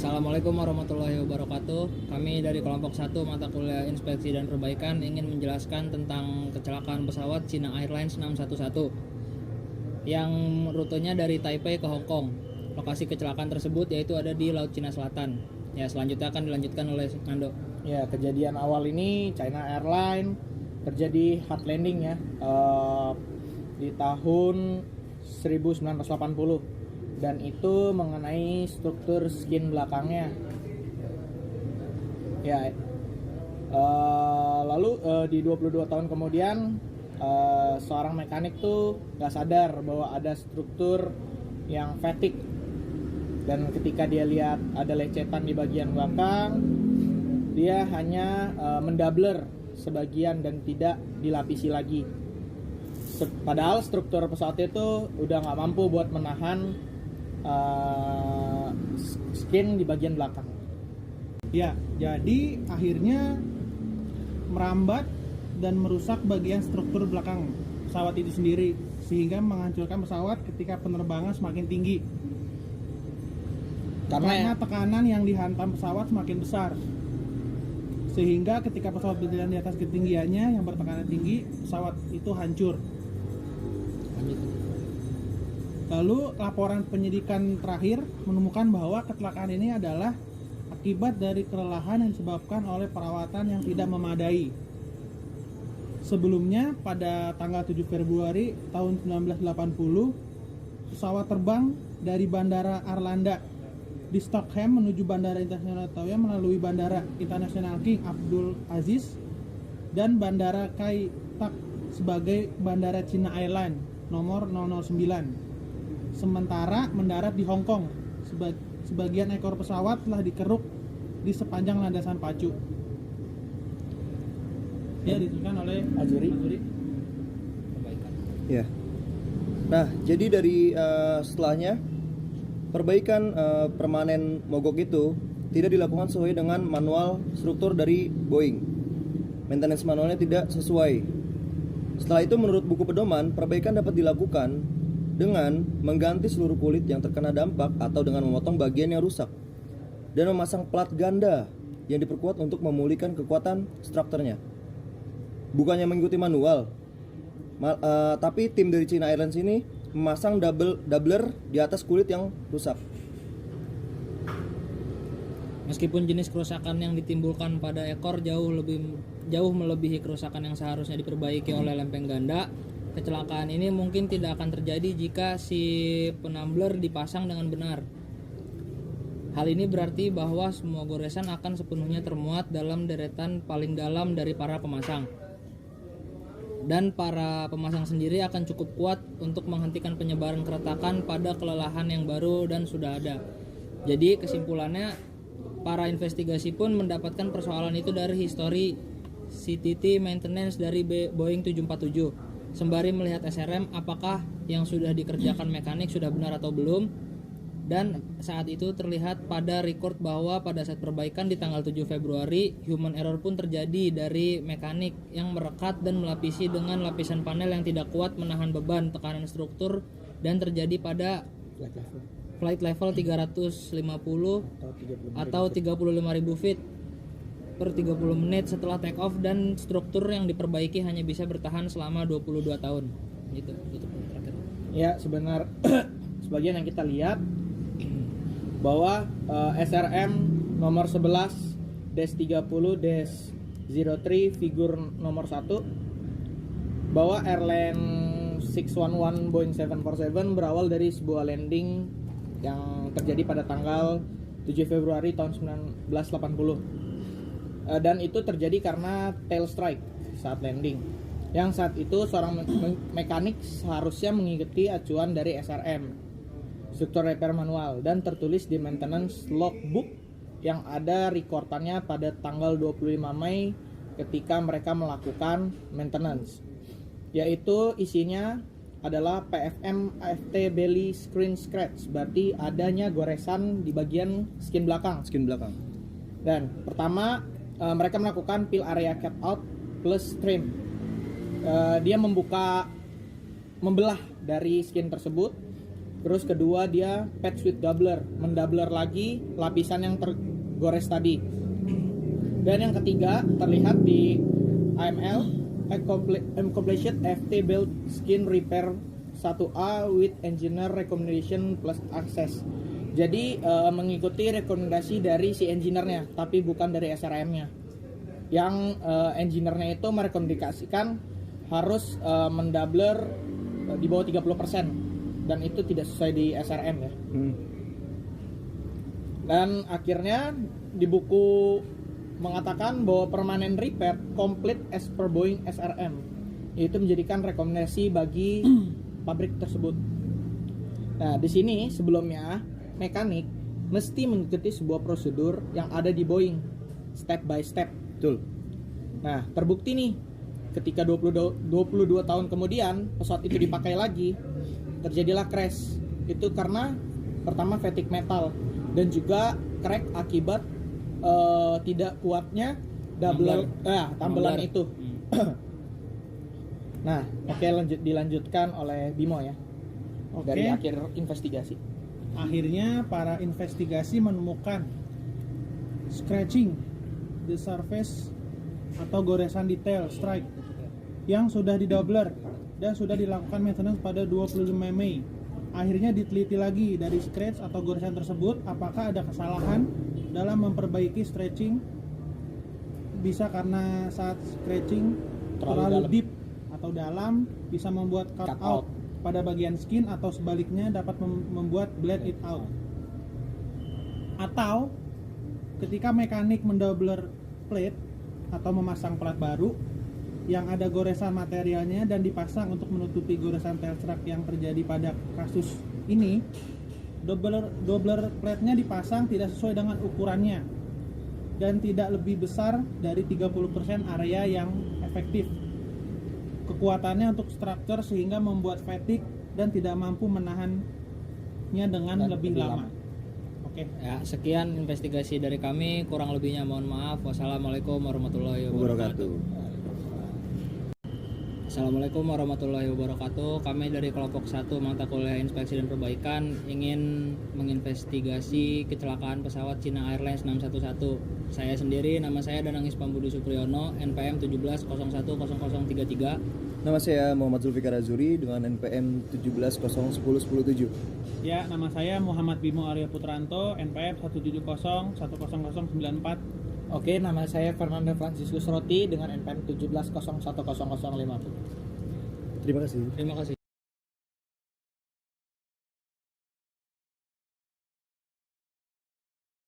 Assalamualaikum warahmatullahi wabarakatuh. Kami dari kelompok 1 mata kuliah Inspeksi dan Perbaikan ingin menjelaskan tentang kecelakaan pesawat China Airlines 611 yang rutenya dari Taipei ke Hong Kong. Lokasi kecelakaan tersebut yaitu ada di Laut Cina Selatan. Ya, selanjutnya akan dilanjutkan oleh Nando. Ya, kejadian awal ini China Airlines terjadi hard landing ya di tahun 1980 dan itu mengenai struktur skin belakangnya. Ya, lalu di 22 tahun kemudian seorang mekanik tuh gak sadar bahwa ada struktur yang fatigue, dan ketika dia lihat ada lecetan di bagian belakang, dia hanya mendabler sebagian dan tidak dilapisi lagi. Padahal struktur pesawat itu udah nggak mampu buat menahan skin di bagian belakang. Ya, jadi akhirnya merambat dan merusak bagian struktur belakang pesawat itu sendiri, sehingga menghancurkan pesawat ketika penerbangan semakin tinggi. Karena tekanan yang dihantam pesawat semakin besar, sehingga ketika pesawat berjalan di atas ketinggiannya yang bertekanan tinggi, pesawat itu hancur. Lalu laporan penyidikan terakhir menemukan bahwa kecelakaan ini adalah akibat dari kelelahan yang disebabkan oleh perawatan yang tidak memadai. Sebelumnya pada tanggal 7 Februari tahun 1980, pesawat terbang dari Bandara Arlanda di Stockholm menuju Bandara Internasional Taoyuan melalui Bandara Internasional King Abdul Aziz dan Bandara Kai Tak sebagai Bandara China Airlines nomor 009. Sementara mendarat di Hong Kong. Sebagian ekor pesawat telah dikeruk di sepanjang landasan pacu. Ya, diteruskan oleh Azuri. Ya. Nah, jadi dari setelahnya perbaikan permanen mogok itu tidak dilakukan sesuai dengan manual struktur dari Boeing. Maintenance manualnya tidak sesuai. Setelah itu menurut buku pedoman, perbaikan dapat dilakukan dengan mengganti seluruh kulit yang terkena dampak atau dengan memotong bagian yang rusak dan memasang plat ganda yang diperkuat untuk memulihkan kekuatan strukturnya. Bukannya mengikuti manual, tapi tim dari China Airlines ini memasang doubler di atas kulit yang rusak. Meskipun jenis kerusakan yang ditimbulkan pada ekor jauh melebihi kerusakan yang seharusnya diperbaiki oleh lempeng ganda, kecelakaan ini mungkin tidak akan terjadi jika si penumbler dipasang dengan benar. Hal ini berarti bahwa semua goresan akan sepenuhnya termuat dalam deretan paling dalam dari para pemasang. Dan para pemasang sendiri akan cukup kuat untuk menghentikan penyebaran keretakan pada kelelahan yang baru dan sudah ada. Jadi kesimpulannya, para investigasi pun mendapatkan persoalan itu dari histori CTT maintenance dari Boeing 747. Sembari melihat SRM apakah yang sudah dikerjakan mekanik sudah benar atau belum. Dan saat itu terlihat pada record bahwa pada saat perbaikan di tanggal 7 Februari human error pun terjadi dari mekanik yang merekat dan melapisi dengan lapisan panel yang tidak kuat menahan beban tekanan struktur, dan terjadi pada flight level 350 atau 35.000 feet per 30 menit setelah take off, dan struktur yang diperbaiki hanya bisa bertahan selama 22 tahun. Gitu terakhir. Ya, sebagian yang kita lihat bahwa SRM nomor 11-30-03 figur nomor 1 bahwa airline 611 Boeing 747 berawal dari sebuah landing yang terjadi pada tanggal 7 Februari tahun 1980. Dan itu terjadi karena tail strike saat landing, yang saat itu seorang mekanik seharusnya mengikuti acuan dari SRM, struktur repair manual, dan tertulis di maintenance logbook yang ada rekordannya pada tanggal 25 Mei ketika mereka melakukan maintenance, yaitu isinya adalah PFM AFT belly screen scratch, berarti adanya goresan di bagian skin belakang. Dan pertama mereka melakukan peel area cut out plus trim. Dia membelah dari skin tersebut Terus kedua dia patch with doubler, mendoubler lagi lapisan yang tergores tadi. Dan yang ketiga terlihat di AML, Accomplished FT Build Skin Repair 1A with Engineer Recommendation plus Access. Jadi mengikuti rekomendasi dari si engineer-nya, tapi bukan dari SRM-nya. Yang engineer-nya itu merekomendasikan harus mendoubler di bawah 30%, dan itu tidak sesuai di SRM ya. Dan akhirnya di buku mengatakan bahwa permanent repair complete as per Boeing SRM, itu menjadikan rekomendasi bagi pabrik tersebut. Nah, di sini sebelumnya mekanik mesti mengikuti sebuah prosedur yang ada di Boeing step by step. Betul. Nah, terbukti nih ketika 22 tahun kemudian pesawat itu dipakai lagi, terjadilah crash. Itu karena pertama fatigue metal dan juga crack akibat tidak kuatnya tambelan itu. Nah, oke, dilanjutkan oleh Bimo ya. Oke. Dari akhir investigasi. Akhirnya para investigasi menemukan scratching the surface atau goresan detail strike yang sudah didoubler dan sudah dilakukan maintenance pada 25 Mei. Akhirnya diteliti lagi dari scratch atau goresan tersebut apakah ada kesalahan dalam memperbaiki stretching, bisa karena saat scratching terlalu deep atau dalam bisa membuat cut out pada bagian skin, atau sebaliknya dapat membuat bled it out. Atau ketika mekanik mendoubler plate atau memasang plat baru yang ada goresan materialnya dan dipasang untuk menutupi goresan tail strap yang terjadi pada kasus ini, doubler plate-nya dipasang tidak sesuai dengan ukurannya dan tidak lebih besar dari 30% area yang efektif kekuatannya untuk struktur, sehingga membuat fatigue dan tidak mampu menahannya dengan lebih lama. Oke. Ya, sekian investigasi dari kami, kurang lebihnya mohon maaf. Wassalamualaikum warahmatullahi wabarakatuh. Assalamualaikum warahmatullahi wabarakatuh. Kami dari kelompok 1 mata kuliah inspeksi dan perbaikan ingin menginvestigasi kecelakaan pesawat Cina Airlines 611. Saya sendiri, nama saya Danang Ispambudi Supriyono, NPM 17010033. Nama saya Muhammad Zulfikar Azuri dengan NPM 17010107. Ya, nama saya Muhammad Bimo Arya Putranto, NPM 170100094. Oke, nama saya Fernando Franciscus Roti dengan NPM 17010050. Terima kasih. Terima kasih.